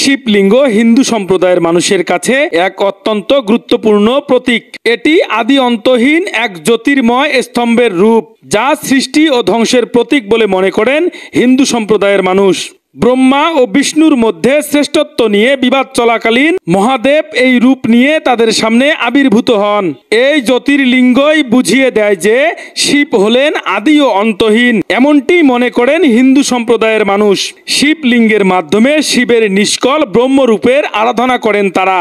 শিবলিঙ্গ হিন্দু সম্প্রদায়ের মানুষের কাছে এক অত্যন্ত গুরুত্বপূর্ণ প্রতীক। এটি আদি অন্তহীন এক জ্যোতির্ময় স্তম্ভের রূপ, যা সৃষ্টি ও ধ্বংসের প্রতীক বলে মনে করেন হিন্দু সম্প্রদায়ের মানুষ। ব্রহ্মা ও বিষ্ণুর মধ্যে শ্রেষ্ঠত্ব নিয়ে বিবাদ চলাকালীন মহাদেব এই রূপ নিয়ে তাদের সামনে আবির্ভূত হন। এই জ্যোতির্লিঙ্গই বুঝিয়ে দেয় যে শিব হলেন আদি ও অন্তহীন, এমনটি মনে করেন হিন্দু সম্প্রদায়ের মানুষ। শিবলিঙ্গের মাধ্যমে শিবের নিষ্কল ব্রহ্মরূপের আরাধনা করেন তারা।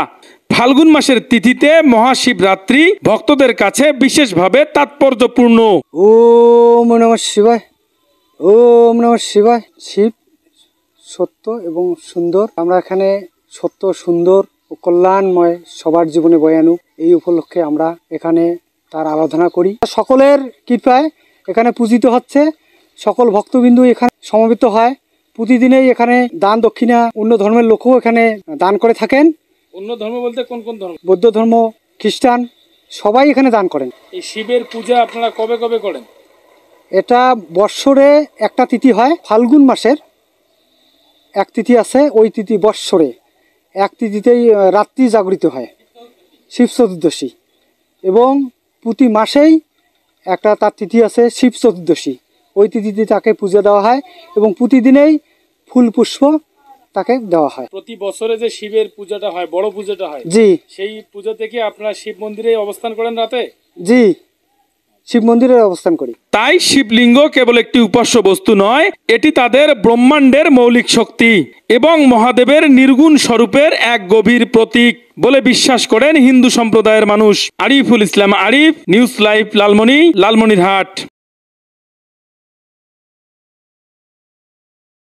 ফাল্গুন মাসের তিথিতে মহাশিবরাত্রি ভক্তদের কাছে বিশেষভাবে তাৎপর্যপূর্ণ। ওম নমঃ শিবায়, ওম নমঃ শিবায়। শিব সত্য এবং সুন্দর। আমরা এখানে সত্য, সুন্দর ও কল্যাণময় সবার জীবনে বয়ে আনুক, এই উপলক্ষে আমরা এখানে তার আরাধনা করি। সকলের কৃপায় এখানে পূজিত হচ্ছে। সকল ভক্তবিন্দু এখানে সমবেত হয়। প্রতিদিনেই এখানে দান দক্ষিণা অন্য ধর্মের লোকও এখানে দান করে থাকেন। অন্য ধর্ম বলতে কোন কোন ধর্ম? বৌদ্ধ ধর্ম, খ্রিস্টান, সবাই এখানে দান করেন। এই শিবের পূজা আপনারা কবে কবে করেন? এটা বৎসরে একটা তিথি হয়। ফাল্গুন মাসের এক তিথি আছে, ওই তিথি বৎসরে এক তিথিতেই রাত্রি জাগরিত হয়, শিব চতুর্দশী। এবং প্রতি মাসেই একটা তার তিথি আছে শিব চতুর্দশী, ওই তিথিতে তাকে পূজা দেওয়া হয় এবং প্রতিদিনেই ফুল পুষ্প তাকে দেওয়া হয়। প্রতি বছরে যে শিবের পূজাটা হয়, বড় পূজাটা হয়, জি, সেই পূজা থেকে আপনারা শিব মন্দিরে অবস্থান করেন রাতে? জি, শিব মন্দিরে অবস্থান করি। তাই শিবলিঙ্গ কেবল একটি উপাস্য বস্তু নয়, এটি তাদের ব্রহ্মাণ্ডের মৌলিক শক্তি এবং মহাদেবের নির্গুণ স্বরূপের এক গভীর প্রতীক বলে বিশ্বাস করেন হিন্দু সম্প্রদায়ের মানুষ। Ariful Islam Arif, news live, Lalmonirhat.